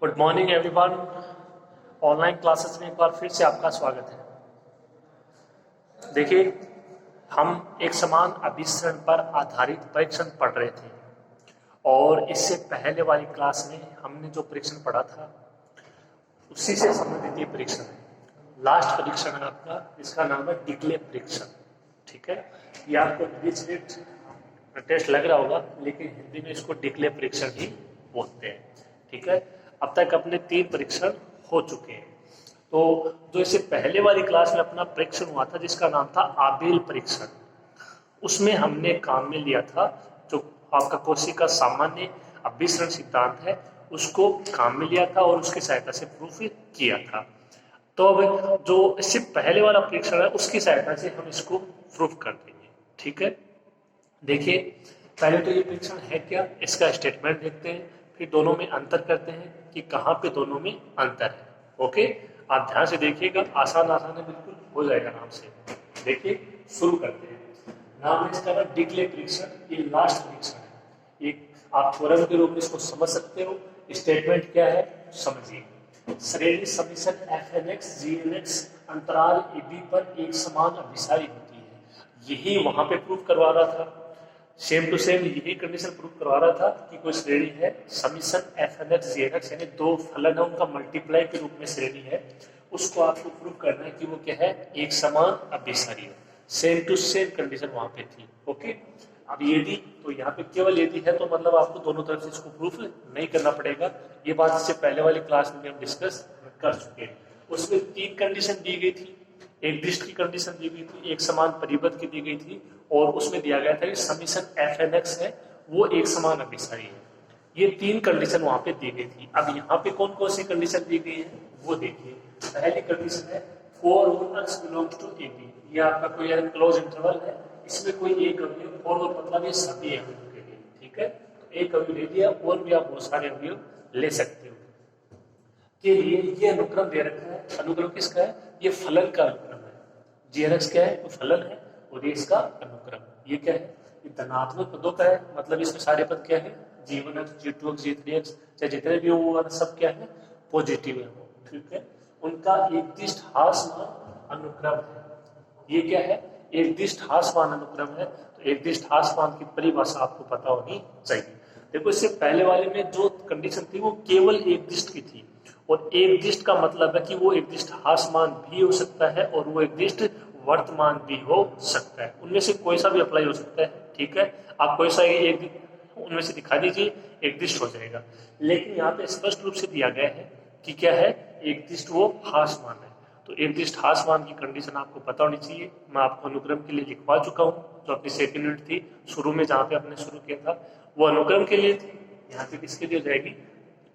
Good morning everyone. Online classes में एक बार फिर से आपका स्वागत है। देखिए, हम एक समान अभिसरण पर आधारित परीक्षण पढ़ रहे थे और इससे पहले वाली क्लास में हमने जो परीक्षण पढ़ा था उसी से संबंधित ये परीक्षण है। लास्ट परीक्षण है आपका, इसका नाम है डिक्ले परीक्षण। ठीक है, ये आपको टेस्ट लग रहा होगा, लेकिन हिंदी में इसको डिक्ले परीक्षण ही बोलते हैं। ठीक है, अब तक अपने 3 परीक्षण हो चुके हैं। तो जो इससे पहले वाली क्लास में अपना परीक्षण हुआ था जिसका नाम था आबेल परीक्षण, उसमें हमने काम में लिया था जो आपका कोशिका सामान्य अभिसरण सिद्धांत है उसको काम में लिया था और उसकी सहायता से प्रूफ किया था। तो अब जो इससे पहले वाला परीक्षण है उसकी सहायता से हम इसको प्रूफ कर देंगे। ठीक है, देखिए पहले तो ये परीक्षण है क्या, इसका स्टेटमेंट देखते हैं, फिर दोनों में अंतर करते हैं कि कहाँ पे दोनों में अंतर है। ओके, आप ध्यान से देखिएगा, आसान है, बिल्कुल हो जाएगा आराम से। देखिए शुरू करते हैं। नाम है इसका डिक्ले परीक्षण, ये लास्ट परीक्षण है। एक आप थ्योरम के रूप में इसको समझ सकते हो। स्टेटमेंट क्या है समझिए। श्रेणी समीशन fnx gnx अंतराल ab पर एक समान अभिसारी होती है। यही वहां पे प्रूफ करवा रहा था, सेम टू सेम यही कंडीशन प्रूफ करवा रहा था कि कोई श्रेणी है समीशन fnx gnx यानी दो फलन है उनका मल्टीप्लाई के रूप में श्रेणी है, उसको आपको प्रूफ करना है कि वो क्या है, एक समान अभिसारी है। सेम टू सेम कंडीशन वहां पे थी। ओके, अब यदि तो यहाँ पे केवल यदि है तो मतलब आपको दोनों तरफ से इसको प्रूफ नहीं करना पड़ेगा। ये बात इससे पहले वाली क्लास में हम डिस्कस कर चुके हैं। उसमें 3 कंडीशन दी गई थी, एक दृष्ट की कंडीशन दी गई थी, एक समान परिबद्ध की दी गई थी और उसमें दिया गया था कि समीशन fnx है वो एक समान अभिसारी है। ये 3 कंडीशन वहां पे दी गई थी। अब यहाँ पे कौन कौन सी कंडीशन दी गई है वो देखिए। पहली कंडीशन है for x belongs to ab, ये आपका कोई क्लोज इंटरवल है, इसमें कोई एक अवयव, फोर मतलब ये सभी अवयव के लिए। ठीक है, तो एक अवयव ले लिया और भी आप बहुत सारे अवयव ले सकते हो। के लिए ये अनुक्रम दे रखा है। अनुक्रम किसका है, ये फलन का अनुक्रम है। जीएनएक्स क्या है, वो फलन है और ये इसका अनुक्रम। ये क्या है, ये धनात्मक पदों का है, मतलब इसमें सारे पद क्या है, g1x g2x g3x चाहे जितने भी हो सब क्या है, पॉजिटिव है। ठीक है, उनका एक दिष्ट हासमान अनुक्रम है। ये क्या है, एक दिष्ट हासमान अनुक्रम है। तो एक दिष्ट हासमान की परिभाषा आपको पता होनी चाहिए। देखो इससे पहले वाले में जो कंडीशन थी वो केवल एक दिष्ट की थी, और एक दिष्ट का मतलब है कि वो एक दिष्ट हासमान भी हो सकता है और वो एक दिष्ट वर्तमान भी हो सकता है। उनमें से कोई सा भी अप्लाई हो सकता है। ठीक है, आप कोई सा एक उनमें से दिखा दीजिए, एक दिष्ट हो जाएगा। लेकिन यहाँ पे स्पष्ट रूप से दिया गया है कि क्या है, एक दिष्ट वो हासमान है। तो एक दिष्ट हासमान की कंडीशन आपको पता होनी चाहिए। मैं आपको अनुक्रम के लिए लिखवा चुका हूँ, जो अपनी सेकंड यूनिट थी शुरू में जहाँ पे आपने शुरू किया था वो अनुक्रम के लिए थी। यहाँ पे किसके लिए हो जाएगी,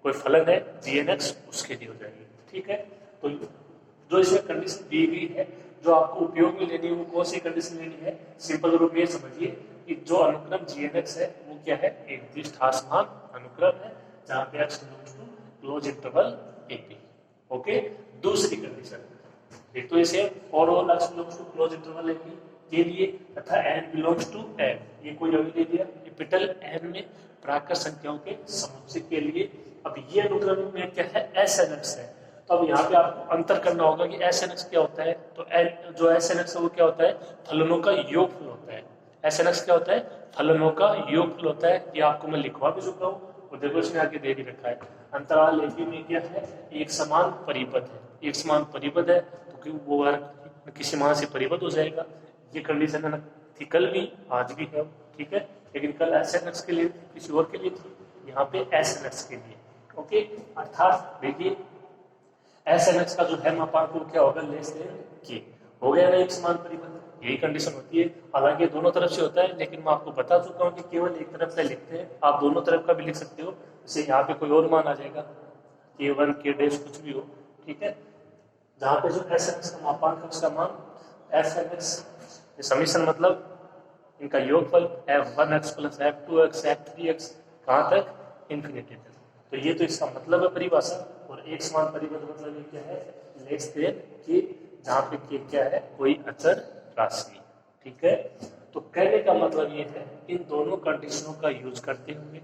कोई फलन है जीएनएक्स उसके लिए हो जाएगी। ठीक है, तो जो इसमें कंडीशन दी गई है जो आपको उपयोग में लेनी है वो कौन सी कंडीशन लेनी है, सिंपल रूप में समझिए कि जो अनुक्रम जीएनएक्स है वो क्या है, एक दिष्ट हासमान अनुक्रम है जहाँ पे x belongs to close interval ab। Okay, दूसरी कंडीशन एक तो इसे for all x belongs to close interval ab के लिए तथा n बिलोंग्स टू n, ये कोई अवयव ले लिया कैपिटल n में प्राकृत संख्याओं के समुच्चय के लिए। अब ये अनुक्रम में क्या है, SNX है। तो अब यहाँ पे आपको अंतर करना होगा कि SNX क्या होता है। तो जो SNX है वो क्या होता है, फलनों का योगफल होता है। SNX क्या होता है, फलनों का योगफल होता है। ये आपको मैं लिखवा भी चुका हूँ और देखो इसमें आगे दे भी रखा है। अंतराल AB में क्या है, एक समान परिबद्ध है। एक समान परिबद्ध है तो वो किसी मान से परिबद्ध हो जाएगा। ये कंडीशन है थी कल भी आज भी है। ठीक है, लेकिन कल SNX के लिए किसी और के लिए थी, यहाँ पे SNX के लिए। ओके, अर्थात देखिए SNX का जो है मापांक वो क्या होगा, लेस देन के हो गया ना, एक समान परिबद्ध, यही कंडीशन होती है। हालांकि दोनों तरफ से होता है, लेकिन मैं आपको बता चुका हूँ कि केवल एक तरफ से लिखते हैं, आप दोनों तरफ का भी लिख सकते हो। जैसे यहाँ पे कोई और मान आ जाएगा K1 K डैश कुछ भी हो। ठीक है, जहाँ पे जो SNX का मापांक है उसका मान FNX, समीशन मतलब इनका योगफल f1x प्लस f2x f3x कहाँ तक, इन्फिनिटी तक। तो ये तो इसका मतलब है परिभाषा। और एक समान परिबद्ध मतलब ये क्या है, लेस देन के, जहाँ पे के क्या है, कोई अचर राशि। ठीक है, तो कहने का मतलब ये है इन दोनों कंडीशनों का यूज करते हुए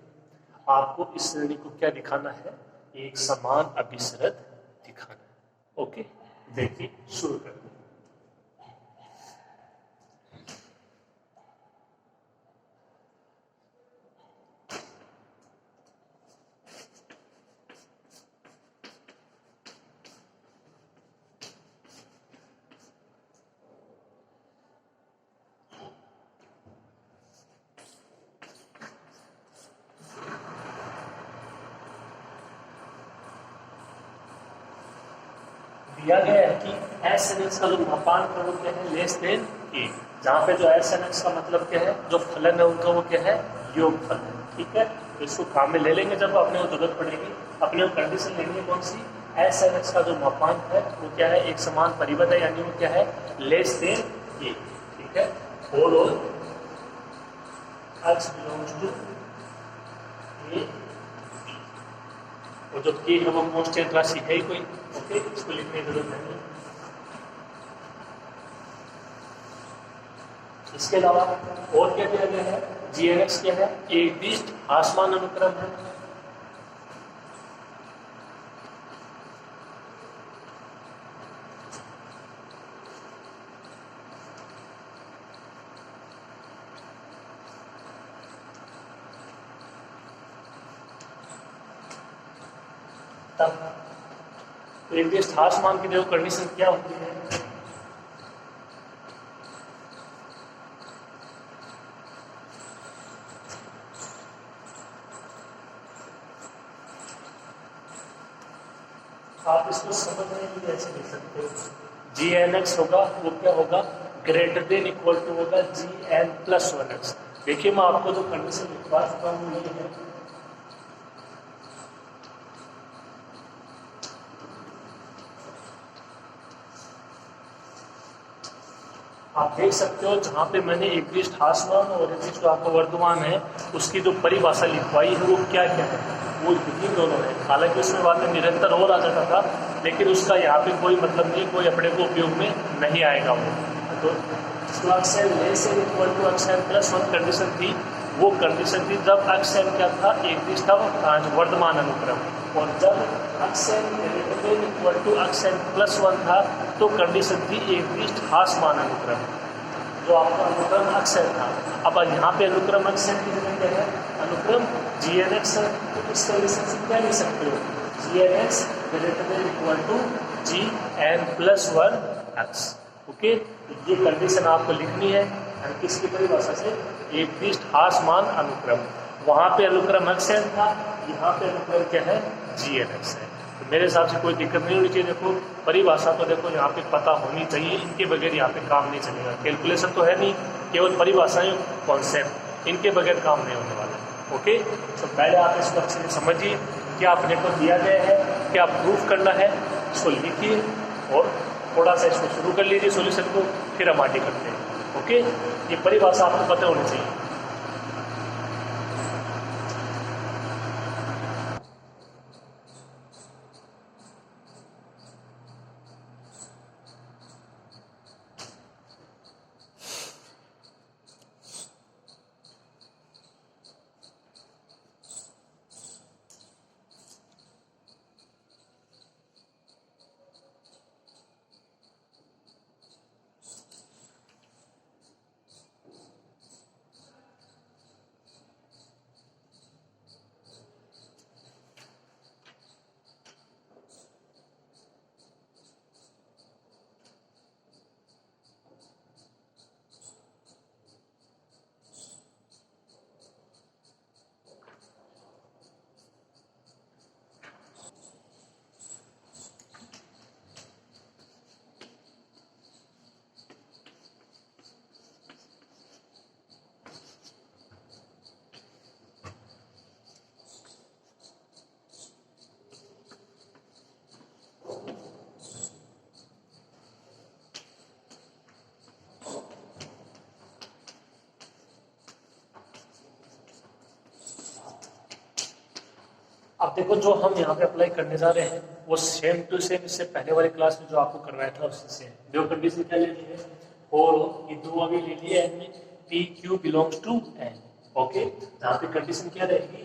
आपको इस श्रेणी को क्या दिखाना है, एक समान अभिसरण दिखाना। ओके, देखिए शुरू करते हैं। दिया गया है कि एस एन एक्स का जो मापांक है वो क्या है, लेस देन ए, जहाँ पे जो एस एन एक्स का मतलब क्या है, जो फलन है उनका वो क्या है, योगफल है। ठीक है, तो इसको काम में ले लेंगे जब अपने को जरूरत पड़ेगी। अपने को कंडीशन लेनी है कौन सी, एस एन एक्स का जो मापांक है वो क्या है, एक समान परिबद्ध है, यानी वो क्या है, लेस देन ए। ठीक है, और एक्स बिलोंग्स टू ए, और जो के है वो कांस्टेंट राशि है ही कोई। ओके, इसको लिखने की जरूरत नहीं। इसके अलावा और क्या दिया गया है, जीएनएक्स क्या है, एक दिष्ट आसमान अनुक्रम है। तो एक दिष्ट आसमान की देखो कंडीशन क्या होती है, आप इसको समझने के लिए ऐसे लिख सकते हो, जी एन एक्स होगा वो क्या होगा, ग्रेटर देन इक्वल टू होगा जी एन प्लस वन एक्स। देखिए मैं आपको जो कंडीशन लिखवा चुका हूँ ये है, आप देख सकते हो जहाँ पे मैंने एक दिष्ट आसमान और एक दिष्ट आपका वर्तमान है उसकी जो परिभाषा लिखवाई है वो क्या क्या है, वो यही दोनों है। हालांकि उसमें बाद में निरंतर और आ जाता था, लेकिन उसका यहाँ पे कोई मतलब नहीं, कोई अपने को उपयोग में नहीं आएगा वो। तो प्लस वन कंडीशन थी, वो कंडीशन थी जब अक्सर क्या था, एक दिष्ट था वर्तमान अनुक्रम, और जब अक्सर प्लस वन था तो कंडीशन थी एक दिष्ट आसमान अनुक्रम, जो आपका अनुक्रम अक्सर था। अब यहाँ पे अनुक्रम अक्सर की जगह क्या है, अनुक्रम जी एन एक्स है। तो इस कंडीशन से क्या लिख सकते हो, g n x greater than equal to g n plus one x. Okay, ये कंडीशन आपको लिखनी है किसकी परिभाषा से, एक दिष्ट आसमान अनुक्रम। वहाँ पे अनुक्रम अक्सर था, यहाँ पे अनुक्रम क्या है, जी एन एक्स है। तो मेरे हिसाब से कोई दिक्कत नहीं होनी चाहिए। देखो परिभाषा तो देखो यहाँ पे पता होनी चाहिए, इनके बगैर यहाँ पे काम नहीं चलेगा। कैलकुलेशन तो है नहीं, केवल परिभाषाएं कॉन्सेप्ट, इनके बगैर काम नहीं होने वाला। ओके, तो पहले आप इसको अच्छे से समझिए, क्या अपने को दिया गया है, क्या प्रूफ करना है, इसको लिखिए और थोड़ा सा इसको शुरू कर लीजिए सोल्यूशन को, फिर हम आगे करते हैं। ओके, ये परिभाषा आपको पता होनी चाहिए। अब देखो जो हम यहाँ पे अप्लाई करने जा रहे हैं वो सेम टू सेम इससे पहले वाली क्लास में जो आपको करवाया था उससे सेम। जो कंडीशन क्या लेनी है, और ये दो अभी ले लिया है P Q belongs to N. Okay, जहाँ पे कंडीशन क्या रहेगी,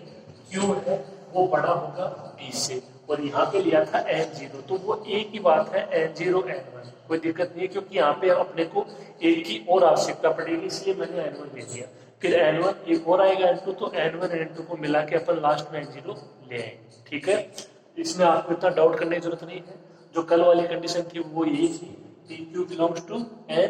क्यू है वो बड़ा होगा बी से, और यहाँ पे लिया था n0, तो वो एक ही बात है n0 n1, कोई दिक्कत नहीं है, क्योंकि यहाँ पे अपने को एक की और आवश्यकता पड़ेगी, इसलिए मैंने n1 ले लिया। फिर n1 एक और आएगा n2, तो n1 n2 को मिला के अपन लास्ट में n0 ले आएंगे। ठीक है, इसमें आपको इतना डाउट करने की जरूरत नहीं है। जो कल वाली कंडीशन थी वो यही थी, P Q belongs to N,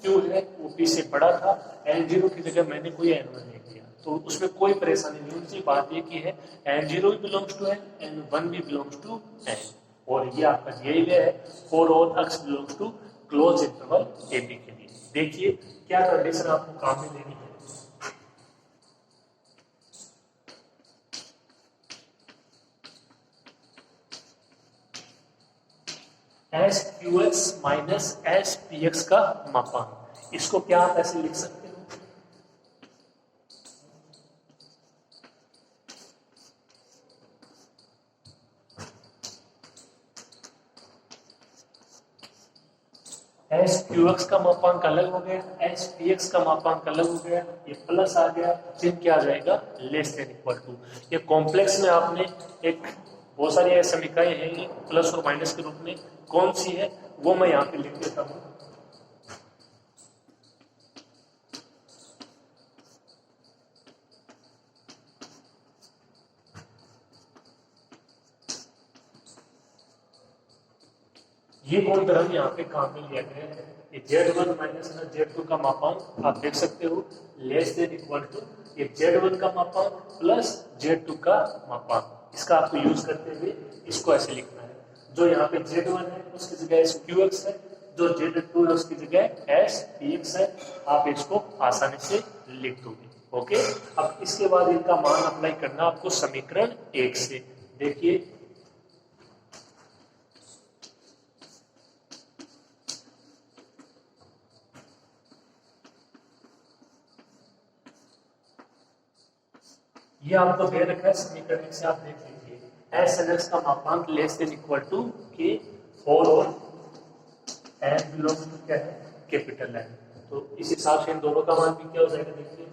Q है वो पी से बड़ा था, n0 की जगह मैंने कोई n1 ले लिया, तो उसमें कोई परेशानी नहीं होती। बात ये की है n0 भी बिलोंग्स टू एन, n1 भी बिलोंग्स टू एन, और ये आपका दिया गया है for all x belongs to close interval A B के लिए। देखिए क्या कंडीशन आपको काम में लेनी है। S Q x minus S P x का मापांक, इसको क्या आप ऐसे लिख सकते हो, एस क्यू एक्स का मापांक अलग हो गया, एस पी एक्स का मापांक अलग हो गया, ये प्लस आ गया, फिर क्या आ जाएगा लेस देन इक्वल टू। ये कॉम्प्लेक्स में आपने एक बहुत सारी समीकरणें हैं प्लस और माइनस के रूप में, कौन सी है वो मैं यहाँ पे लिख देता हूँ। ये कौन तरह यहाँ पे काम में लिया गया है, ये Z1 माइनस Z2 का मापांक आप देख सकते हो लेस देन इक्वल टू ये Z1 का मापांक प्लस Z2 का मापांक, इसका आपको यूज करते हुए इसको ऐसे लिखना है। जो यहाँ पे Z1 है उसकी जगह SQX है, जो Z2 है उसकी जगह SPX है, आप इसको आसानी से लिख दोगे। ओके, अब इसके बाद इनका मान अप्लाई करना आपको समीकरण 1 से। देखिए ये आपको दे रखा है समीकरण से, आप देख लीजिए एस एन एक्स का मापांक लेस देन इक्वल टू के फॉर और एन बिलोंग्स टू क्या है कैपिटल एन, तो इस हिसाब से इन दोनों का मान भी क्या हो जाएगा देखिए।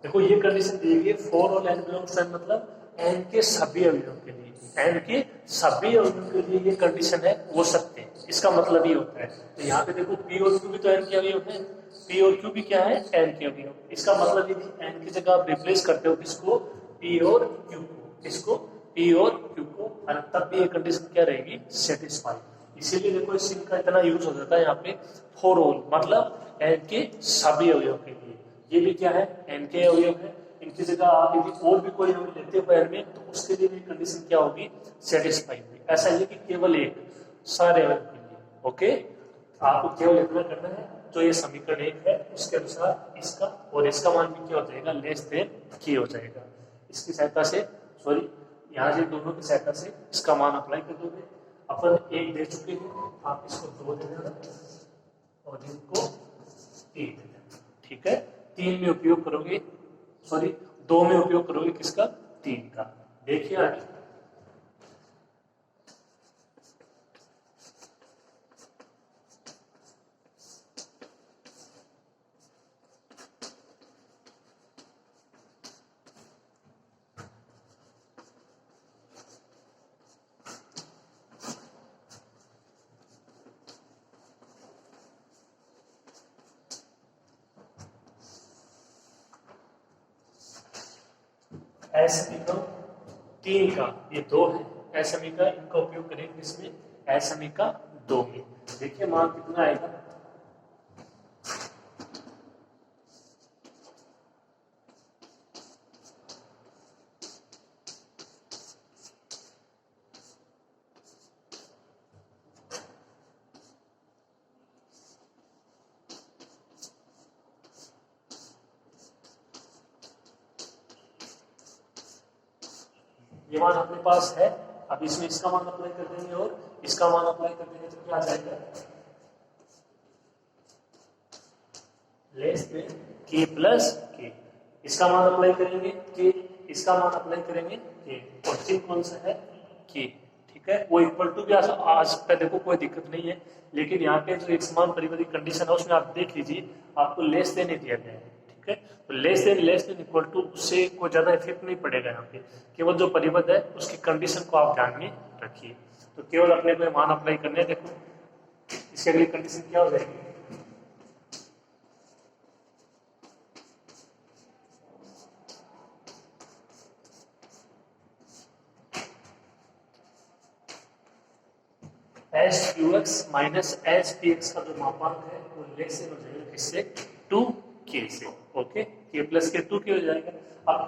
देखो ये कंडीशन दी गई है for all N belongs to N, मतलब एन के सभी अवयवों के लिए, एन के सभी अवयवों के लिए ये कंडीशन है वो सत्य है, इसका मतलब ये होता है। तो यहाँ पे देखो पी और क्यू भी तो एन के अवयव है, पी और क्यू भी क्या है एन के अवयव, इसका मतलब यदि एन की जगह आप रिप्लेस करते हो किसको पी और क्यू को, किसको पी और क्यू को, तब भी ये कंडीशन क्या रहेगी सेटिस्फाइड। इसीलिए देखो इस सिंह का इतना यूज हो जाता है यहाँ पे फॉर ऑल, मतलब एन के सभी अवयव के लिए। ये भी क्या है एन के अवयव है, इनकी जगह आप यदि और भी कोई अवयव लेते हो एन में तो उसके लिए भी कंडीशन क्या होगी सेटिस्फाइड होगी। ऐसा नहीं कि केवल एक, सारे अवयव के लिए। ओके, आपको केवल इतना करना है जो ये समीकरण 1 है उसके अनुसार इसका और इसका मान भी क्या हो जाएगा लेस देन के हो जाएगा। इसकी सहायता से सॉरी यहाँ से दोनों की सहायता से इसका मान अप्लाई कर दोगे। अपन 1 दे चुके हैं, आप इसको 2 दे देना और इनको 3 दे देना। ठीक है, 3 में उपयोग करोगे, सॉरी 2 में उपयोग करोगे किसका 3 का। देखिए आगे एस समीकरण 3 का ये 2 है, एस समीकरण इनका उपयोग करेंगे इसमें एस समीकरण 2 में। देखिए मान कितना आएगा, ये मान अपने पास है। अब इसमें इसका मान अप्लाई कर देंगे और इसका मान अप्लाई कर देंगे तो क्या आ जाएगा लेस देन के प्लस के। इसका मान अप्लाई करेंगे के, इसका मान अप्लाई करेंगे के, और चिन्ह कौन सा है के, ठीक है। वो इक्वल टू भी आ सकता है, देखो कोई दिक्कत नहीं है, लेकिन यहाँ पे जो एक समान परिबद्ध की कंडीशन है उसमें आप देख लीजिए आपको लेस देन दिया गया है, ठीक है। तो लेस देन इक्वल टू, उससे कोई ज्यादा इफेक्ट नहीं पड़ेगा यहाँ पे, केवल जो परिबद्ध है उसकी कंडीशन को आप ध्यान में रखिए। तो केवल अपने को मान अप्लाई करने हैं। देखो इसकी अगली कंडीशन क्या हो जाएगी, S Q x minus S P x का जो मापांक है वो लेस देन हो जाएगा किससे, 2k से, ओके। k प्लस के 2k हो जाएगा। अब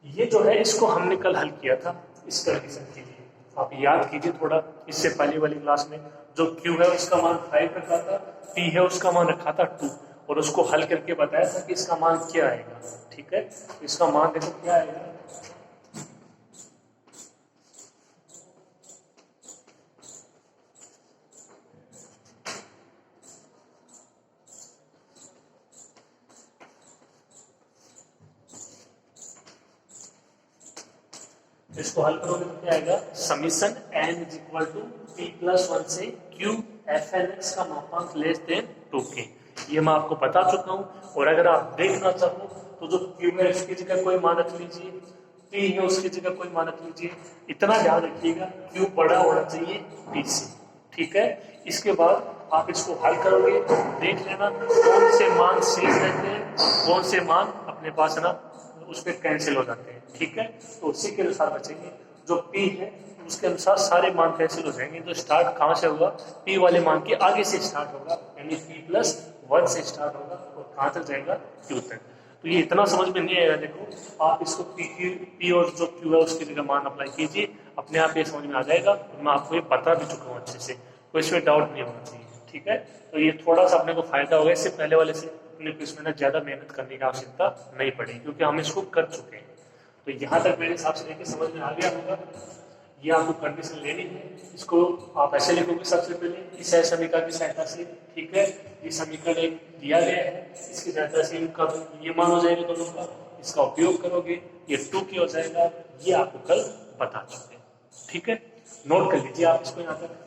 ये जो है इसको हमने कल हल किया था, इस कंडीशन के लिए आप याद कीजिए थोड़ा, इससे पहले वाली क्लास में जो q है उसका मान 5 रखा था, p है उसका मान रखा था 2, और उसको हल करके बताया था कि इसका मान क्या आएगा, ठीक है। तो इसका मान देखो क्या आएगा, इसको हल करोगे तो क्या आएगा, summation n is equal to p plus 1 से q fn x का मापांक लेस देन 2k। ये मैं आपको बता चुका हूँ, और अगर आप देखना चाहो तो जो q है उसकी जगह कोई मान रख लीजिए, p है उसकी जगह कोई मान रख लीजिए। इतना ध्यान रखिएगा q बड़ा होना चाहिए p से, ठीक है। इसके बाद आप इसको हल करोगे, देख लेना कौन से मान शेष रहते हैं, कौन से मान अपने पास है ना उस पर कैंसिल हो जाते हैं, ठीक है। तो उसी के अनुसार बचेंगे, जो p है उसके अनुसार सारे मान कैंसिल हो जाएंगे। तो स्टार्ट कहाँ से होगा, p वाले मान के आगे से स्टार्ट होगा, यानी p प्लस 1 से स्टार्ट होगा और कहाँ तक जाएगा, q तक। तो ये इतना समझ में नहीं आएगा, देखो आप इसको p और जो q है उसकी जगह मान अप्लाई कीजिए, अपने आप ये समझ में आ जाएगा। मैं आपको ये बता भी चुका हूँ अच्छे से, कोई इसमें डाउट नहीं होना चाहिए, ठीक है। तो ये थोड़ा सा अपने को फायदा होगा, इससे पहले वाले से अपने को इसमें ज्यादा मेहनत करने की आवश्यकता नहीं पड़ेगी, क्योंकि हम इसको कर चुके हैं। तो यहाँ तक मेरे हिसाब से लेके समझ में आ गया होगा। ये आपको कंडीशन लेनी है, इसको आप ऐसे लिखोगे सबसे पहले इस समीकरण की सहायता से, ठीक है। ये समीकरण एक दिया गया है, इसकी सहायता से इनका ये मान हो जाएगा दोनों का, इसका उपयोग करोगे ये 2k हो जाएगा। ये आपको कल बता चुके हैं, ठीक है। नोट कर लीजिए आप इसको यहाँ तक।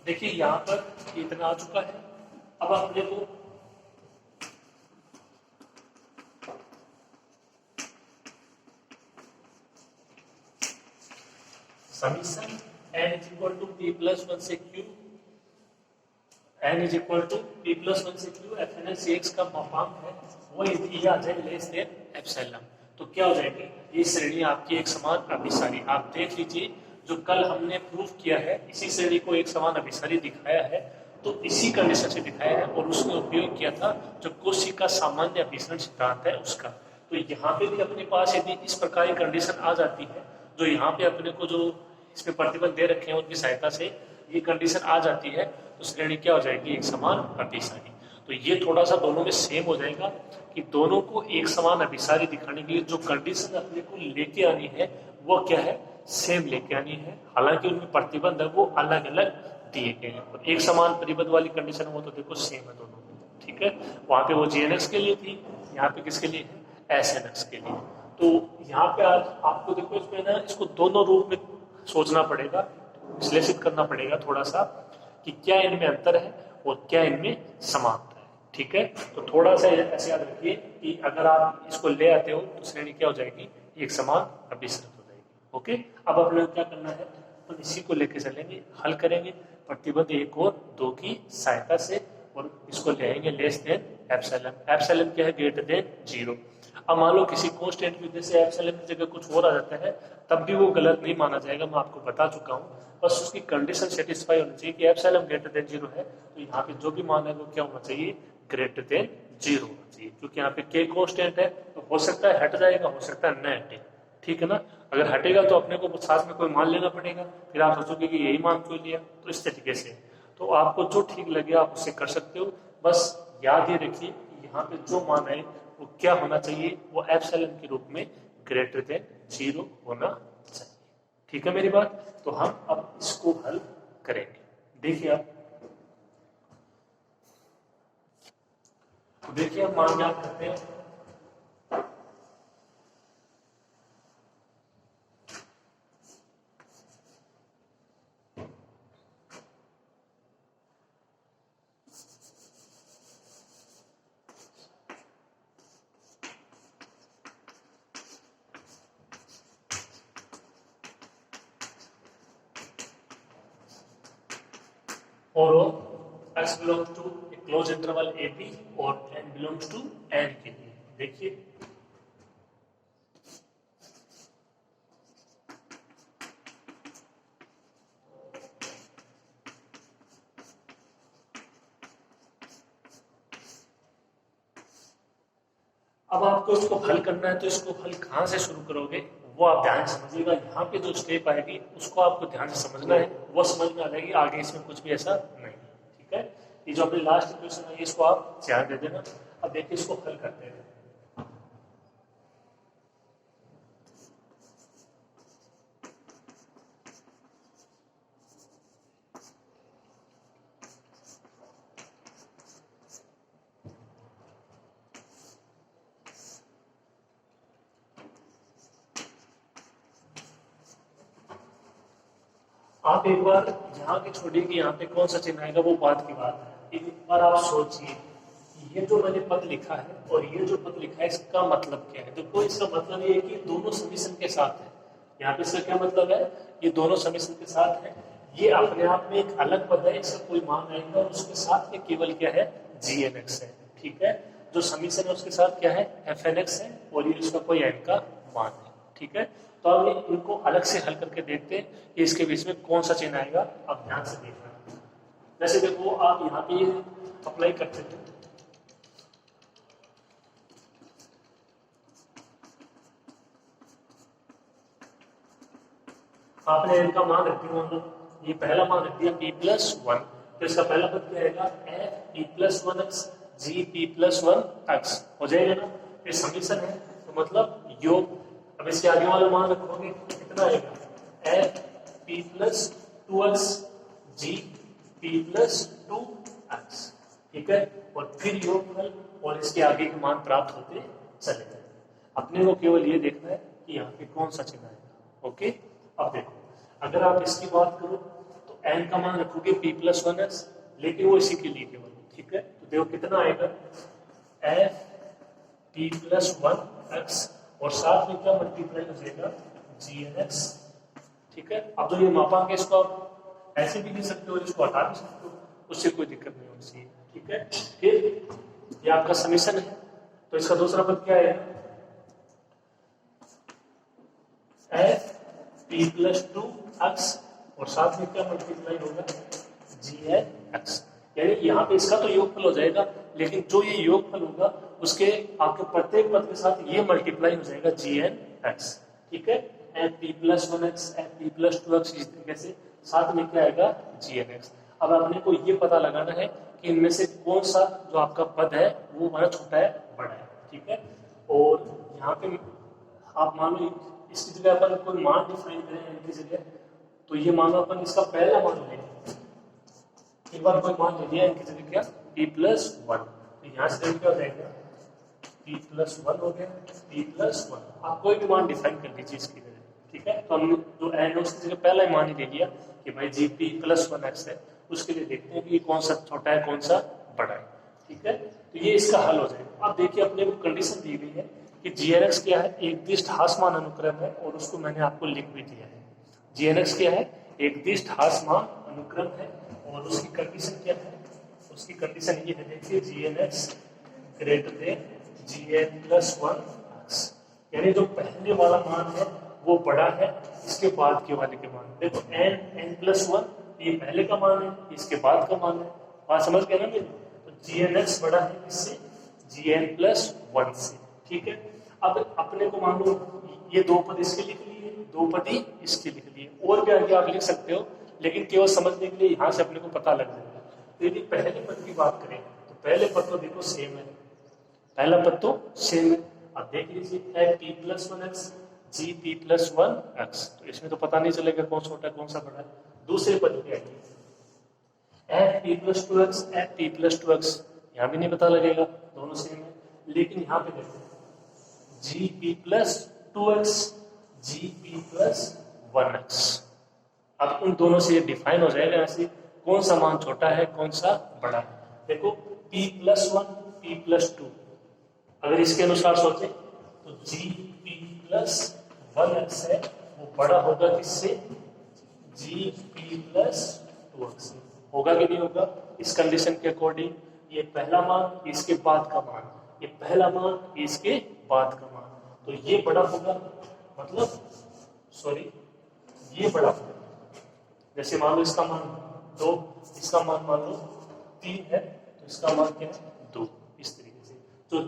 देखिए यहाँ पर इतना आ चुका है। अब अपने को summation n is equal to p plus 1 से q, n is equal to p plus 1 से q fn x का मापांक है वो यदि आ जाए लेस देन एप्सिलॉन, तो क्या हो जाएगी, ये श्रेणी आपकी एक समान अभिसारी। आप देख लीजिए जो कल हमने प्रूफ किया है, इसी श्रेणी को एक समान अभिसारी दिखाया है, तो इसी कंडीशन से दिखाया है, और उसने उपयोग किया था जो कोशी का सामान्य अभिसरण सिद्धांत है उसका। तो यहाँ पे भी अपने पास यदि इस प्रकार की कंडीशन आ जाती है, जो यहाँ पे अपने को जो इसमें प्रतिबंध दे रखे हैं उनकी सहायता से ये कंडीशन आ जाती है, तो श्रेणी क्या हो जाएगी, एक समान अभिसारी। तो ये थोड़ा सा दोनों में सेम हो जाएगा कि दोनों को एक समान अभिसारी दिखाने के लिए जो कंडीशन अपने को लेके आनी है वो क्या है, सेम लेके आनी है। हालांकि उनमें प्रतिबंध है वो अलग अलग दिए गए हैं, और एक समान परिबद्ध वाली कंडीशन वो तो देखो सेम है दोनों में, ठीक है। वहां पे वो GNX के लिए थी, यहाँ पे किसके लिए है, SNX के लिए। तो यहाँ पे आज आपको देखो इसमें ना इसको दोनों रूप में सोचना पड़ेगा। विश्लेषित करना पड़ेगा थोड़ा सा कि क्या इनमें अंतर है और क्या इनमें समानता है। ठीक है, तो थोड़ा सा ऐसे याद रखिए कि अगर आप इसको ले आते हो तो श्रेणी क्या हो जाएगी, एक समान अभिश्रित हो जाएगी। ओके, अब आप लोग क्या करना है, तो इसी को लेके चलेंगे, हल करेंगे प्रतिबंध 1 और 2 की सहायता से, और इसको ले आएंगे लेस देन एप्सिलॉन। एप्सिलॉन क्या है, ग्रेटर देन 0। अब मान लो किसी कांस्टेंट की वजह से एप्सिलॉन की जगह कुछ और आ जाता है, तब भी वो गलत नहीं माना जाएगा, मैं आपको बता चुका हूँ। बस उसकी कंडीशन सेटिस्फाई होनी चाहिए कि एप्सिलॉन ग्रेटर देन 0 है, तो यहाँ पे जो भी मान है वो क्या होना चाहिए, ग्रेटर देन 0 होना चाहिए, क्योंकि यहाँ पे के कांस्टेंट है, तो हो सकता है हट जाएगा, हो सकता है न हटे। ठीक है ना, अगर हटेगा तो अपने को साथ में कोई मान लेना पड़ेगा, फिर आप सोचोगे कि यही मान क्यों लिया। तो इस तरीके से तो आपको जो ठीक लगे आप उससे कर सकते हो। बस याद ही रखिए कि यहाँ पे जो मान है वो क्या होना चाहिए, वो एप्सिलॉन के रूप में ग्रेटर देन 0 होना चाहिए। ठीक है मेरी बात, तो हम अब इसको हल करेंगे। देखिए आप, देखिए अब मान ज्ञात करते हैं। और x belongs to a close interval A B और n बिलोंग्स टू n के लिए। देखिए अब आपको इसको हल करना है, तो इसको हल कहाँ से शुरू करोगे वो आप ध्यान से समझिएगा। यहाँ पे जो स्टेप आएगी उसको आपको ध्यान से समझना है, वो समझ में आ जाएगी, आगे इसमें कुछ भी ऐसा नहीं। ठीक है, ये जो अपनी लास्ट इक्वेशन है इसको आप ध्यान दे देना। अब देखिए इसको हल करते हैं। आप एक बार यहाँ की छोड़िए कि यहाँ पे कौन सा चिन्ह आएगा, वो बात की बात है। एक बार आप सोचिए ये जो मैंने पद लिखा है और ये जो पद लिखा है इसका मतलब क्या है। देखो इसका मतलब ये है कि दोनों समीशन के साथ है। यहाँ पे इसका क्या मतलब है, ये दोनों समीशन के साथ है। ये अपने आप में एक अलग पद है, इसका कोई मान आएगा और उसके साथ में केवल क्या है, GNX है। ठीक है, जो समीशन है उसके साथ क्या है, FNX है, और ये इसका कोई n का मान है। ठीक है, तो अब इनको अलग से हल करके देखते हैं कि इसके बीच में कौन सा चिन्ह आएगा। आप ध्यान से देखना, जैसे देखो आप यहाँ पे अप्लाई करते थे, आपने इनका मान रख दिया, ये पहला मान रख दिया p+1, तो इसका पहला पद क्या आएगा, f(p+1x g(p+1x) हो जाएगा ना। ये समीशन है तो मतलब योग। अब इसके आगे वाला मान रखोगे कितना आएगा, f(p+2x g(p+2x)। ठीक है, और फिर योगफल और इसके आगे के मान प्राप्त होते चले जाए। अपने को केवल ये देखना है कि यहाँ पे कौन सा चिन्ह आएगा। ओके, अब देखो अगर आप इसकी बात करो तो n का मान रखोगे p+1x, लेकिन वो इसी के लिए केवल। ठीक है, तो देखो कितना आएगा, f(p+1x) और साथ में क्या मल्टीप्लाई हो जाएगा, GNX। ठीक है, अब जो ये मापांक है इसको आप ऐसे भी लिख सकते हो, इसको हटा भी सकते हो, उससे कोई दिक्कत नहीं होनी चाहिए। ठीक है, फिर ये आपका समीशन है, तो इसका दूसरा पद क्या है, f(p+2x) और साथ में क्या मल्टीप्लाई होगा, GNX। यानी यहाँ पे इसका तो योगफल हो जाएगा, लेकिन जो ये योगफल होगा उसके आपके प्रत्येक पद के साथ ये मल्टीप्लाई हो जाएगा GNX। ठीक है, f(p+1x) f(p+2x) इस तरीके से साथ में क्या आएगा, GNX। अब अपने को ये पता लगाना है कि इनमें से कौन सा जो आपका पद है वो हमारा छोटा है बड़ा है। ठीक है, और यहाँ पे आप मान लो इसकी जगह अपन कोई मान डिफाइन करें इनकी जगह, तो ये मानो अपन इसका पहला मान लें, एक बार कोई मान ले लिया इनकी जगह क्या, p+1, तो यहाँ से क्या हो जाएगा, p+1 हो गया, p+1। आप कोई भी मान डिफाइन कर लीजिए इसकी जगह। ठीक है, तो हमने जो एन है उसकी जगह पहला ही मान ही ले लिया कि भाई G P plus one x है। उसके लिए देखते हैं कि कौन सा छोटा है कौन सा बड़ा है। ठीक है, तो ये इसका हल हो जाएगा। अब देखिए अपने को कंडीशन दी गई है कि जी एन एक्स क्या है, एक दिष्ट हासमान अनुक्रम है, और उसको मैंने आपको लिख भी दिया है। जी एन एक्स क्या है, एक दिष्ट हासमान अनुक्रम है, और उसकी कंडीशन क्या है, उसकी कंडीशन ये है, देखिए जी एन एक्स ग्रेटर देन जी एन प्लस वन एक्स, यानी जो पहले वाला मान है वो बड़ा है इसके बाद के वाले के मान। देखो एन एन प्लस वन ये पहले का मान है, इसके बाद का मान है। बात समझ गए ना मेरी? तो जी एन एक्स बड़ा है इससे, जी एन प्लस वन से। ठीक है, अब अपने को मान लो ये दो पद इसके लिख लिए, दो पद ही इसके लिख लिए, और भी आगे आप लिख सकते हो, लेकिन केवल समझने के लिए यहाँ से अपने को पता लग जाएगा। तो यदि पहले पद की बात करें तो पहले पद तो देखो सेम है, पहला पद तो सेम है। अब देख लीजिए F P plus one x G P plus one x, तो इसमें तो पता नहीं चलेगा कौन सा छोटा है कौन सा बड़ा है। दूसरे पद पे आइए F P plus two x F P plus two x, यहाँ भी नहीं पता लगेगा, दोनों सेम है। लेकिन यहाँ पे देखो G P plus two x G P plus one x, अब उन दोनों से ये डिफाइन हो जाएगा ऐसे कौन सा मान छोटा है कौन सा बड़ा है। देखो p plus one P plus two, अगर इसके अनुसार सोचे तो G P plus one x है वो बड़ा होगा किससे, G P plus two x होगा कि नहीं होगा। इस कंडीशन के अकॉर्डिंग ये पहला मान इसके बाद का मान, ये पहला मान इसके बाद का मान, तो ये बड़ा होगा, मतलब सॉरी ये बड़ा होगा। जैसे मान लो इसका मान दो, इसका मान मान लो तीन है, तो इसका मान क्या है दो। इस तरीके से जो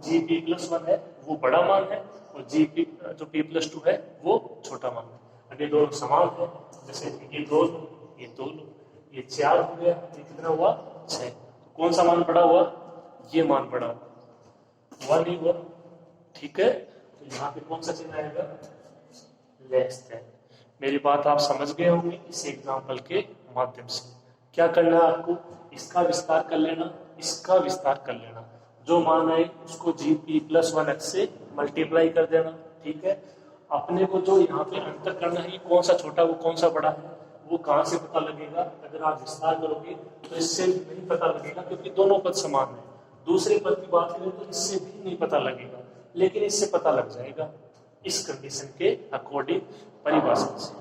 जी पी प्लस वन है वो बड़ा मान है, और जी पी जो पी प्लस टू है वो छोटा मान है। अब ये दोनों समान है, जैसे ये दो लो ये दो लो, ये चार हो गया, ये कितना हुआ छह, तो कौन सा मान बड़ा हुआ, ये मान बड़ा हुआ, वन ही हुआ। ठीक है, तो यहाँ पे कौन सा चिन्ह आएगा, लेस देन। मेरी बात आप समझ गए होंगे इस एग्जाम्पल के माध्यम से। क्या करना है आपको, इसका विस्तार कर लेना, इसका विस्तार कर लेना, जो मान आए उसको G P plus one x से मल्टीप्लाई कर देना। ठीक है, अपने को जो यहाँ पे अंतर करना है कि कौन सा छोटा वो कौन सा बड़ा है, वो कहाँ से पता लगेगा, अगर आप विस्तार करोगे तो इससे नहीं पता लगेगा क्योंकि दोनों पद समान है। दूसरे पद की बात करें तो इससे भी नहीं पता लगेगा, लेकिन इससे पता लग जाएगा इस कंडीशन के अकॉर्डिंग परिभाषा से।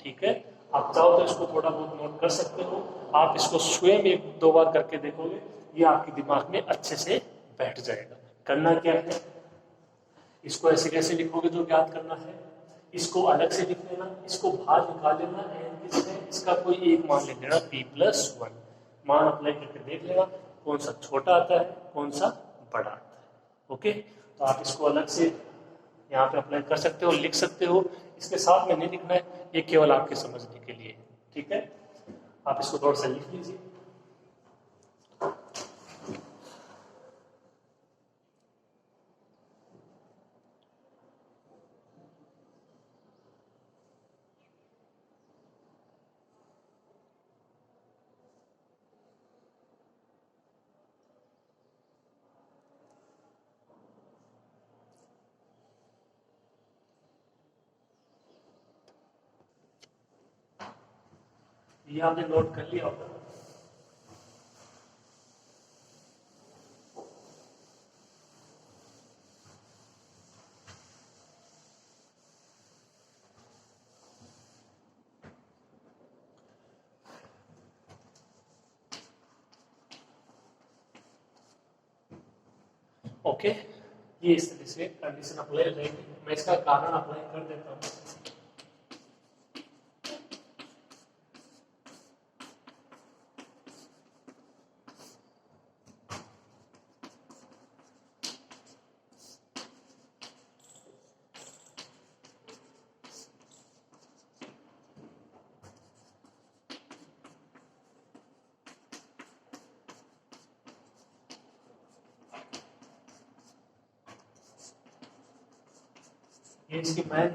ठीक है, आप चाहो तो इसको थोड़ा बहुत नोट कर सकते हो, आप इसको स्वयं एक दो बार करके देखोगे, ये आपके दिमाग में अच्छे से बैठ जाएगा। करना क्या है, इसको ऐसे कैसे लिखोगे जो ज्ञात करना है, इसको अलग से लिख लेना, इसको बाहर निकाल लेना, इसका कोई एक मान ले लेना p प्लस वन, मान अप्लाई करके देख लेना कौन सा छोटा आता है कौन सा बड़ा आता है। ओके, तो आप इसको अलग से यहाँ पे अप्लाई कर सकते हो, लिख सकते हो, इसके साथ में नहीं लिखना है, ये केवल आपके समझने के लिए। ठीक है, आप इसको थोड़ा सा लिख लीजिए। ये आपने नोट कर लिया होगा। ओके, ये इस तरह से कंडीशन अप्लाई हो जाएगी। मैं इसका कारण अप्लाई कर देता हूँ। ये इसकी मैन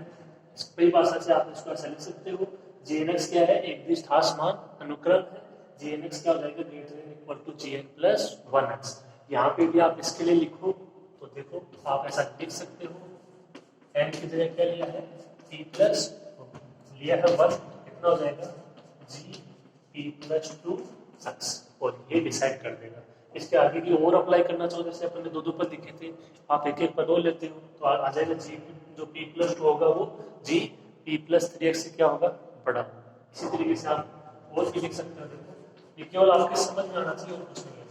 परिभाषा से आप इसको ऐसा लिख सकते हो, जीएनएक्स क्या है, एक दिष्ट हासमान अनुक्रम है, जीएनएक्स क्या हो जाएगा, greater than equal to G N plus one X. यहाँ पे भी आप इसके लिए लिखो तो देखो आप ऐसा लिख सकते हो, एन की जगह क्या लिया है पी प्लस लिया है 1, कितना हो जाएगा जी पी प्लस 2x, और ये डिसाइड कर देगा। इसके आगे की और अप्लाई करना चाहो, जैसे अपन ने दो पर लिखे थे, आप एक एक पर और लेते हो तो आ जाएगा जी जो पी प्लस 2 होगा वो जी पी प्लस 3x से क्या होगा बड़ा। इसी तरीके से आप और भी लिख सकते हो। देखो ये केवल आपके समझ में आना चाहिए और कुछ नहीं है।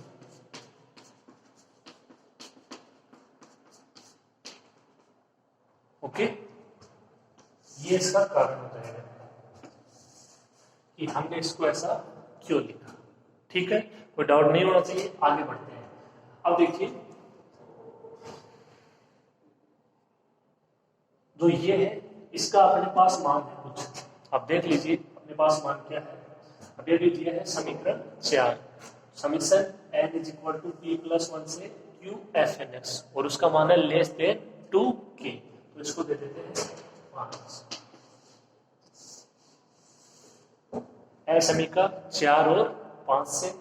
ओके, ये इसका कारण हो जाएगा कि हमने इसको ऐसा क्यों लिखा। ठीक है, कोई डाउट नहीं होना चाहिए। आगे बढ़ते हैं। अब देखिए जो ये है इसका अपने पास मान है कुछ, अब देख लीजिए अपने पास मान क्या है। अब ये भी दिया है समीकरण 4, समीकरण n is equal to P plus 1 से क्यू एफ एन एक्स, और उसका मान है लेस देन 2k, तो इसको दे देते हैं 5। समीकरण 4 और 5 से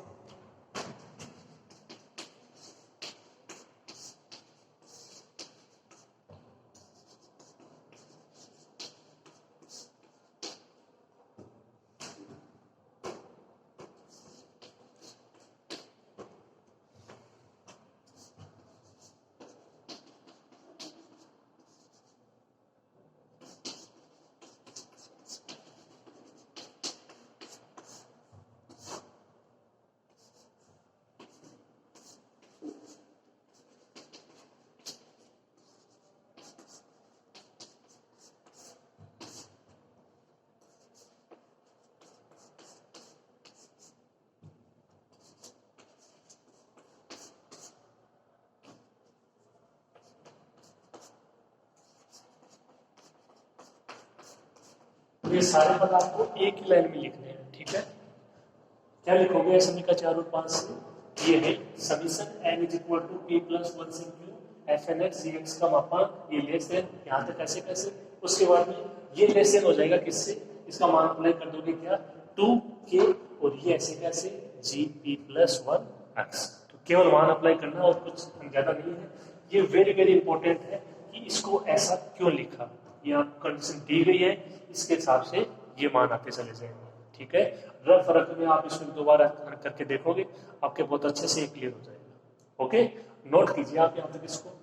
ये सारे पद आपको एक ही लाइन में लिखने हैं। ठीक है, क्या लिखोगे समीकरण 4 और 5 से? ये है समीकरण n is equal to p plus 1 से q F N X X का मापांक, ये लेस देन, यहाँ तक कैसे कैसे, उसके बाद में ये लेस देन हो जाएगा किससे, इसका मान अप्लाई कर दोगे क्या 2k, और ये ऐसे कैसे जी पी प्लस 1x। तो केवल मान अप्लाई करना और कुछ ज्यादा नहीं है। ये वेरी वेरी इंपॉर्टेंट है कि इसको ऐसा क्यों लिखा, ये आपको कंडीशन दी गई है, इसके हिसाब से ये मान आते चले जाएंगे। ठीक है, रफ रख में आप इसमें दोबारा करके देखोगे, आपके बहुत अच्छे से क्लियर हो जाएगा। ओके, नोट कीजिए आप यहाँ तक इसको।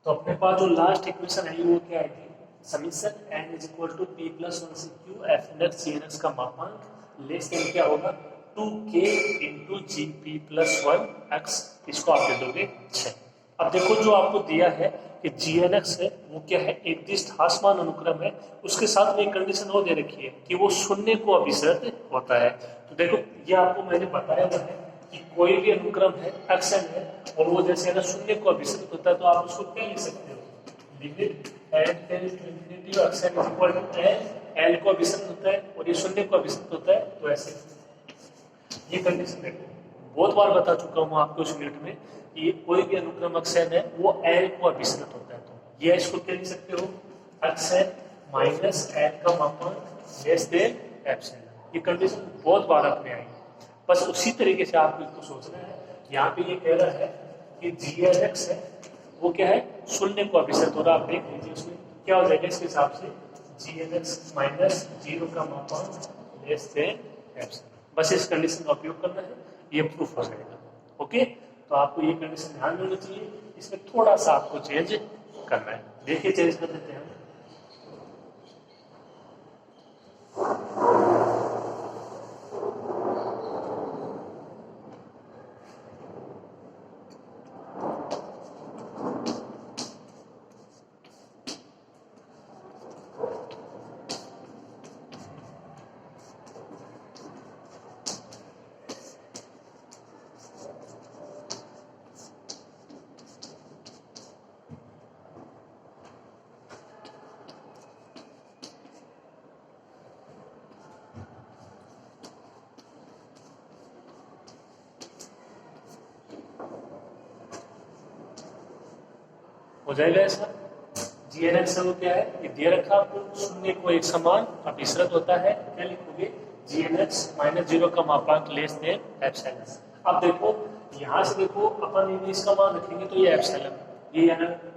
तो अपने पास जो लास्ट इक्वेशन है वो क्या है, समीकरण n is equal to p plus 1 से q F N X C N X का मापांक लेस देन क्या होगा 2k into G P plus 1x, इसको आप दे दोगे 6। अब देखो जो आपको दिया है कि जी एन एक्स है वो क्या है, एक दिश ह्रासमान अनुक्रम है, उसके साथ में एक कंडीशन और दे रखी है कि वो शून्य को अभिसरित होता है। तो देखो ये आपको मैंने बताया हुआ है कि कोई भी अनुक्रम है एक्सन है और वो जैसे ना शून्य को अभिसरित होता है, तो आप उसको क्या लिख सकते हो, limit n tends to infinity X N is equal to l को अभिसरित होता है और ये शून्य को अभिसरित होता है, तो ऐसे ये कंडीशन देखो बहुत बार बता चुका हूँ आपको इस यूनिट में कि कोई भी अनुक्रम एक्सन है वो l को अभिसरित होता है। तो ये इसको क्या लिख सकते हो, एक्सन माइनस l का मापांक लेस देन एप्सिलॉन। ये कंडीशन बहुत बार अपने आई, बस उसी तरीके से आपको इसको सोचना है। यहाँ पे ये कह रहा है कि जी एन एक्स है वो क्या है शून्य को अभिसरित हो रहा है। आप देख लीजिए उसमें क्या हो जाएगा, इसके हिसाब से जी एन एक्स माइनस 0 का मापांक लेस देन एप्सिलॉन। बस इस कंडीशन का उपयोग करना है, ये प्रूफ हो जाएगा। ओके, तो आपको ये कंडीशन ध्यान में होनी चाहिए, इसमें थोड़ा सा आपको चेंज करना है। देखिए चेंज कर देते हैं हम। हो जाएगा ऐसा। जी एन एक्स क्या है, ये दे रखा आपको, शून्य को एक समान अभिसृत होता है, क्या लिखोगे, जी एन एक्स माइनस 0 का मापांक लेस देन एप्सिलॉन। अब देखो यहाँ से देखो अपन इसका मान रखेंगे तो ये एप्सिलॉन, ये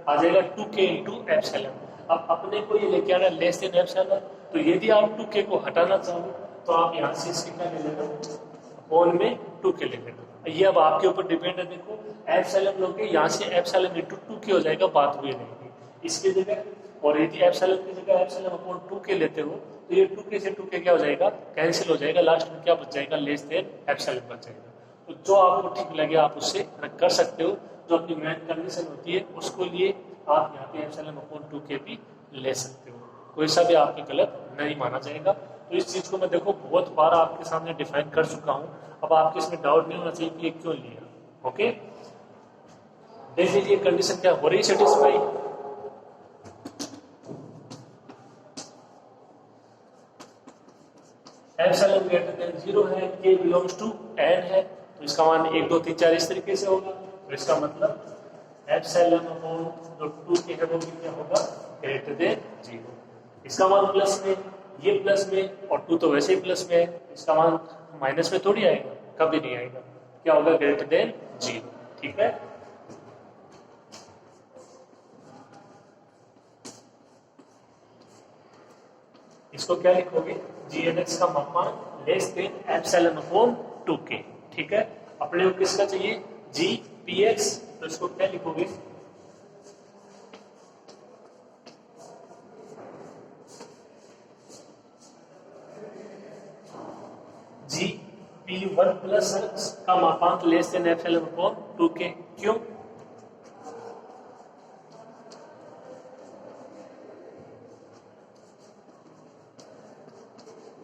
आ जाएगा 2k इंटू एप्सिलॉन। अब अपने को ये लेके आना लेस देन एप्सिलॉन, तो यदि आप 2k को हटाना चाहो तो आप यहाँ से इसके क्या ले लेना, अपॉन में 2k ले लेना। ये अब आपके ऊपर डिपेंड है। देखो एप्सिलॉन लोगे, यहाँ से एप्सिलॉन इंटू 2k हो जाएगा, बात हुई रहेगी इसकी जगह। और यदि एप्सिलॉन की जगह एप्सिलॉन अपॉन 2k लेते हो तो ये 2k से 2k क्या हो जाएगा, कैंसिल हो जाएगा, लास्ट में क्या बच जाएगा, लेस देन एप्सिलॉन बच जाएगा। तो जो आपको ठीक लगे आप उससे कर सकते हो, जो अपनी मेन कंडीशन होती है उसको लिए आप यहाँ पे एप्सिलॉन अपॉन 2k भी ले सकते हो, कोई सा भी आपके गलत नहीं माना जाएगा। तो इस चीज को मैं देखो बहुत बार आपके सामने डिफाइन कर चुका हूँ, अब आपके इसमें डाउट नहीं होना चाहिए कि ये क्यों लिया। ओके, देख लीजिए कंडीशन क्या हो रही, सेटिस्फाई। एप्सिलॉन ग्रेटर देन 0 है, k बिलोंग्स टू n है, तो इसका मान 1 2 3 4 इस तरीके से होगा। तो इसका मतलब एप्सिलॉन अपॉन जो 2k है वो कितना होगा, ग्रेटर देन 0। इसका मान प्लस में, ये प्लस में, और 2 तो वैसे ही प्लस में है, इसका मान माइनस में थोड़ी आएगा, कभी नहीं आएगा, क्या होगा, ग्रेटर देन 0। ठीक है, इसको क्या लिखोगे, जी एन एक्स का मापांक less than epsilon upon 2k। ठीक है, अपने को किसका चाहिए, जी पी एक्स, तो इसको क्या लिखोगे, जी पी वन प्लस का मापांक less than epsilon upon 2k। क्यों,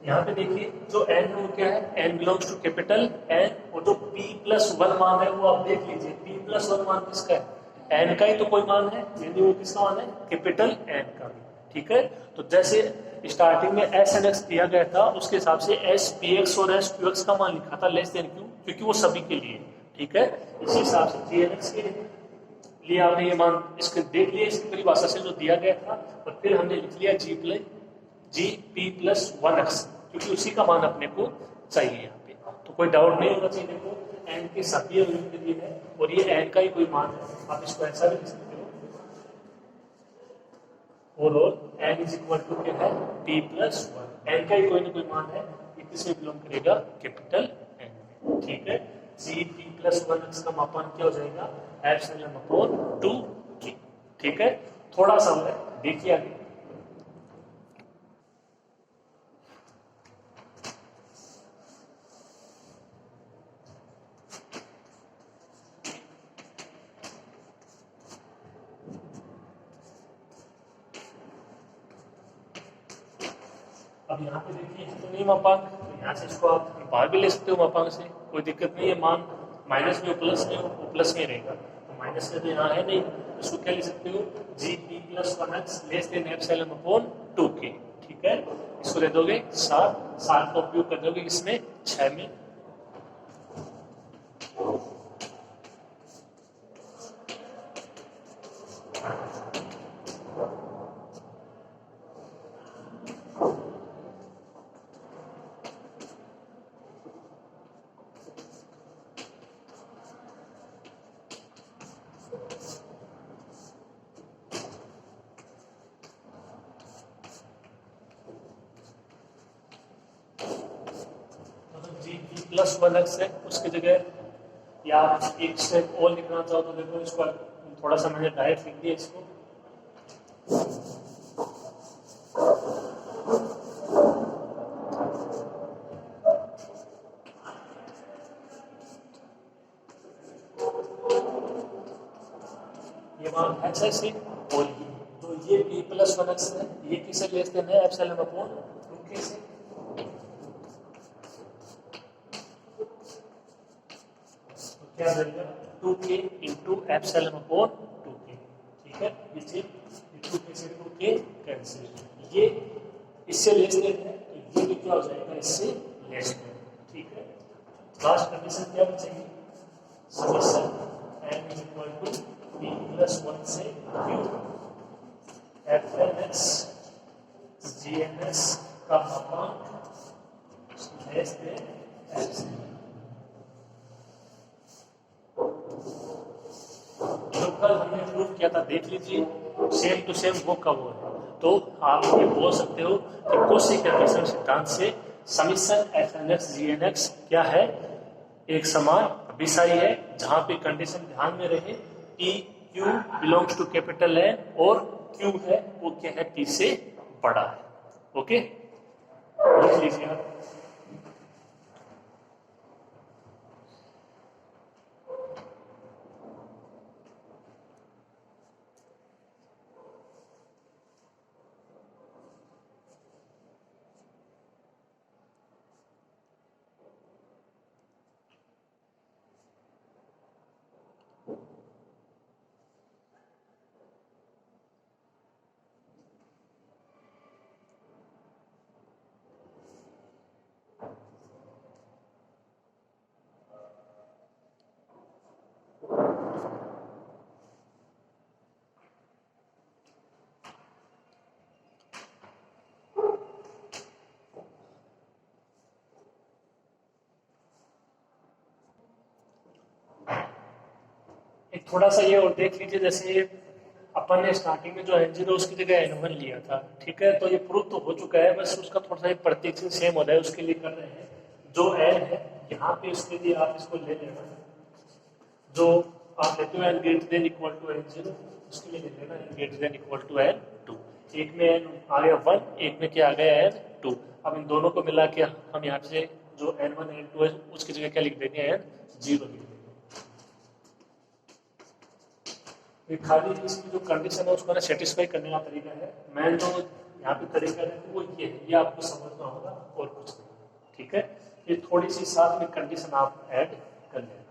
यहाँ पे देखिए जो n है वो क्या है, n belongs to capital n, और जो p प्लस 1 मान है वो आप देख लीजिए, p प्लस 1 मान किसका है, n का ही तो कोई मान है, यानी वो किसका मान है, कैपिटल n का। ठीक है, तो जैसे स्टार्टिंग में एस एन एक्स दिया गया था उसके हिसाब से एस पी एक्स और एस क्यू एक्स का मान लिखा था लेस देन क्यू, क्योंकि वो सभी के लिए। ठीक है, इसी हिसाब से जी एन एक्स के लिए आपने ये मान इसके देख लिया, इसकी परिभाषा से जो दिया गया था, और फिर हमने लिख लिया जी पी प्लस 1x, क्योंकि उसी का मान अपने को चाहिए यहाँ पे, तो कोई डाउट नहीं होना चाहिए। देखो n के सभी अवयव के लिए है, और ये n का ही कोई मान है, आप इसको ऐसा भी लिख सकते हो, और n इज इक्वल टू क्या है, p प्लस 1, n का ही कोई ना कोई मान है, ये किसमें बिलोंग करेगा, कैपिटल n में। ठीक है, जी पी प्लस 1x का मापांक क्या हो जाएगा, एप्सिलॉन अपॉन 2k। ठीक है, थोड़ा सा है, देखिए आगे। अब यहाँ पे देखिए तो नहीं मापांक, तो यहाँ से इसको आप बाहर भी ले सकते हो मापांक से, कोई दिक्कत नहीं है। मान माइनस में प्लस में, वो प्लस में रहेगा, तो माइनस में तो यहाँ है नहीं, इसको क्या ले सकते हो, G P plus 1x less than epsilon upon 2k। ठीक है, इसको दे दोगे 7, 7 का उपयोग कर दोगे इसमें 6 में, प्लस वन एक्स है, उसकी जगह या एक स्टेप और लिखना चाहो तो देखो इसको थोड़ा सा मैंने डायरेक्ट लिख दिया इसको। ये मान एक्स है सी और तो ये बी प्लस वन एक्स है, ये किसे लेते हैं एप्सिलॉन अपॉन 2k से। तो क्या बनेगा 2k into epsilon upon 2k, ठीक है। ये 2k से 2k कैंसिल, ये इससे लेस देन है तो ये भी क्या हो जाएगा इससे लेस देन, ठीक है। लास्ट कंडीशन क्या बचेगी, summation n is equal to b plus 1 से q fnx gnx का मापांक लेस देन एप्सिलॉन। जो कल हमने प्रूव किया था देख लीजिए, सेम टू सेम वो कब हो है। तो आप ये बोल सकते हो कि कोशी कैपेसिटर सिद्धांत से समीशन fnx gnx क्या है, एक समान अभिसारी है, जहां पे कंडीशन ध्यान में रहे कि Q बिलोंग्स टू कैपिटल है और Q है वो क्या है P से बड़ा है। ओके, लिख लीजिए आप। एक थोड़ा सा ये और देख लीजिए, जैसे अपन ने स्टार्टिंग में जो n0 उसकी जगह n1 लिया था, ठीक है। तो ये प्रूव तो हो चुका है, बस उसका थोड़ा सा प्रतीक सेम हो रहा है, उसके लिए कर रहे हैं। जो n है यहाँ पे उसके लिए आप इसको ले लेना, जो आप लेते हो n greater than equal to n0, उसके लिए ले लेना n greater than equal to n2। एक में n आ गया 1, एक में क्या आ गया n2। अब इन दोनों को मिला के हम यहाँ से जो n1 n2 है उसकी जगह क्या लिख देंगे n0 लिख देंगे। ये खाली इसकी जो कंडीशन है उसको ना सेटिस्फाई करने का तरीका है। मैं जो यहाँ पे तरीका है वो ये है, ये आपको समझना होगा और कुछ नहीं, ठीक है। ये थोड़ी सी साथ में कंडीशन आप ऐड कर लेना।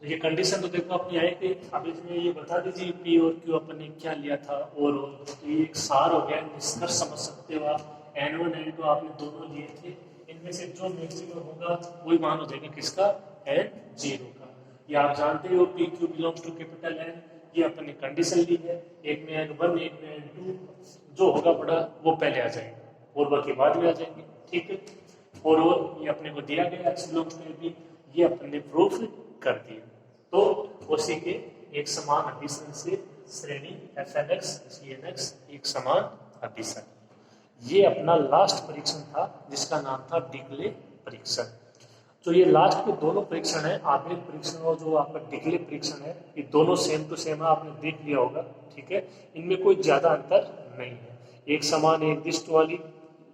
तो ये कंडीशन तो देखो अपनी आई थी। अब इसमें ये बता दीजिए पी और क्यू अपन ने क्या लिया था, और तो ये एक सार हो गया, निष्कर्ष समझ सकते हो आप। N1 N2 आपने दोनों लिए थे, इनमें से जो मैक्सिमम होगा वही मान हो जाएगा किसका, N0 का। ये आप जानते हो P Q belongs to capital N, ये अपन ने कंडीशन ली है। एक में N1 एक में N2, जो होगा बड़ा वो पहले आ जाएगा और बाकी बाद में आ जाएंगे, ठीक है। और ये अपने को दिया गया x बिलोंग्स टू AB, ये अपन ने प्रूफ कर दिया। तो उसी के एक समान अभिसरण से श्रेणी Fnx Gnx एक समान अभिसरण। ये अपना लास्ट परीक्षण था जिसका नाम था डिगले परीक्षण। तो ये लास्ट के दोनों परीक्षण है, आवेग परीक्षण और जो आपका डिगले परीक्षण है, ये दोनों सेम टू सेम है, आपने देख लिया होगा, ठीक है। इनमें कोई ज्यादा अंतर नहीं है। एक समान एक दिष्ट वाली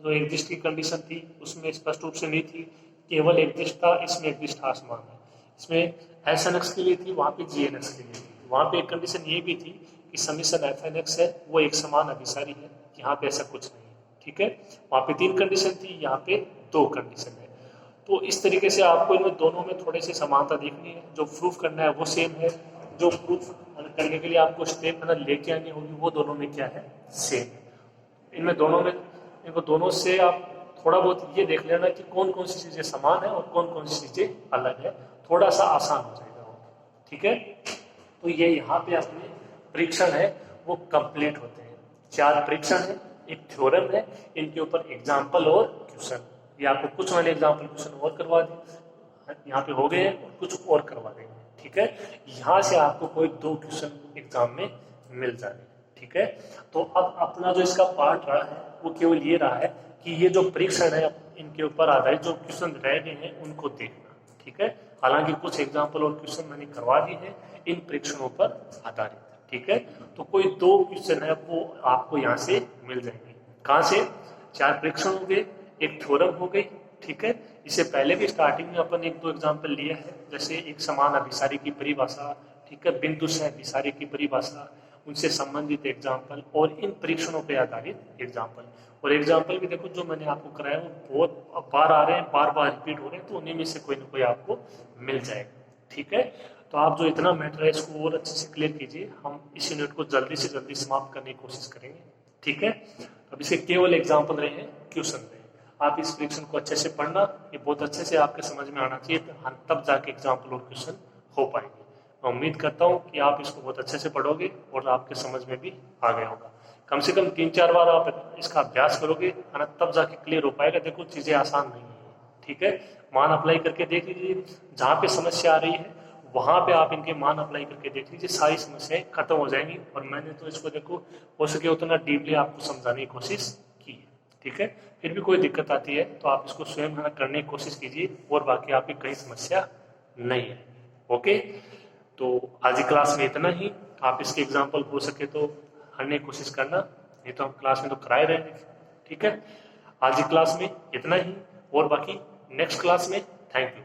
जो एक दिष्ट की कंडीशन थी उसमें स्पष्ट रूप से नहीं थी, केवल एक दिष्ट था, इसमें एक दिष्ट आसमान है। इसमें Snx के लिए थी, वहां पे Gnx के लिए थी। वहां पे एक कंडीशन ये भी थी कि समीशन Fnx है वो एक समान अभिसारी है, यहाँ पे ऐसा कुछ नहीं, ठीक है। वहां पे 3 कंडीशन थी, यहाँ पे 2 कंडीशन है। तो इस तरीके से आपको इनमें दोनों में थोड़ी सी समानता देखनी है। जो प्रूफ करना है वो सेम है, जो प्रूफ करने के लिए आपको स्टेप लेके आनी होगी वो दोनों में क्या है, सेम है। इनमें दोनों में इनको दोनों से आप थोड़ा बहुत ये देख लेना कि कौन कौन सी चीजें समान है और कौन कौन सी चीजें अलग है, थोड़ा सा आसान हो जाएगा वो, ठीक है। तो ये यहाँ पे अपने परीक्षण है वो कंप्लीट होते हैं। 4 परीक्षण है, एक थ्योरम है, इनके ऊपर एग्जाम्पल और क्वेश्चन। ये आपको कुछ मैंने एग्जाम्पल क्वेश्चन और करवा दिए, यहाँ पे हो गए और कुछ और करवा देंगे, ठीक है। यहाँ से आपको कोई 2 क्वेश्चन एग्जाम में मिल जाएंगे, ठीक है। तो अब अपना जो इसका पार्ट रहा है वो केवल ये रहा है कि ये जो परीक्षण है इनके ऊपर आधारित जो क्वेश्चन रह गए हैं उनको देखना, ठीक है। हालांकि कुछ एग्जाम्पल और क्वेश्चन मैंने करवा दिए हैं इन परीक्षणों पर आधारित, ठीक है। तो कोई 2 क्वेश्चन है वो आपको यहाँ से मिल जाएंगे। कहाँ से? 4 परीक्षण हो गए, एक थ्योरम हो गई, ठीक है। इससे पहले भी स्टार्टिंग में अपन 1-2 एग्जाम्पल लिए हैं, जैसे एक समान अभिसारी की परिभाषा, ठीक है, बिंदु से अभिसारी की परिभाषा, उनसे संबंधित एग्जाम्पल और इन परीक्षणों पर आधारित एग्जाम्पल। और एग्जाम्पल भी देखो जो मैंने आपको कराया वो बहुत बार आ रहे हैं, बार बार रिपीट हो रहे हैं, तो उन्हीं में से कोई ना कोई आपको मिल जाएगा, ठीक है। तो आप जो इतना मैटर है इसको और अच्छे से क्लियर कीजिए। हम इस यूनिट को जल्दी से जल्दी समाप्त करने की कोशिश करेंगे, ठीक है। अब इसके केवल एग्जाम्पल रहे हैं, क्वेश्चन रहे। आप इस परीक्षण को अच्छे से पढ़ना, ये बहुत अच्छे से आपके समझ में आना चाहिए, तब जाके एग्जाम्पल और क्वेश्चन हो पाएंगे। मैं उम्मीद करता हूँ कि आप इसको बहुत अच्छे से पढ़ोगे और आपके समझ में भी आ गया होगा। कम से कम 3-4 बार आप इसका अभ्यास करोगे, है ना, तब जाके क्लियर हो पाएगा। देखो चीजें आसान नहीं है, ठीक है। मान अप्लाई करके देख लीजिए, जहाँ पे समस्या आ रही है वहां पे आप इनके मान अप्लाई करके देख लीजिए, सारी समस्याएं खत्म हो जाएंगी। और मैंने तो इसको देखो हो सके उतना डीपली आपको समझाने की कोशिश की है, ठीक है। फिर भी कोई दिक्कत आती है तो आप इसको स्वयं करने की कोशिश कीजिए, और बाकी आपकी कहीं समस्या नहीं है, ओके। तो आज की क्लास में इतना ही। आप इसके एग्जाम्पल हो सके तो करने की कोशिश करना, नहीं तो हम क्लास में तो कराए रहेंगे, ठीक है। आज की क्लास में इतना ही, और बाकी नेक्स्ट क्लास में। Thank you.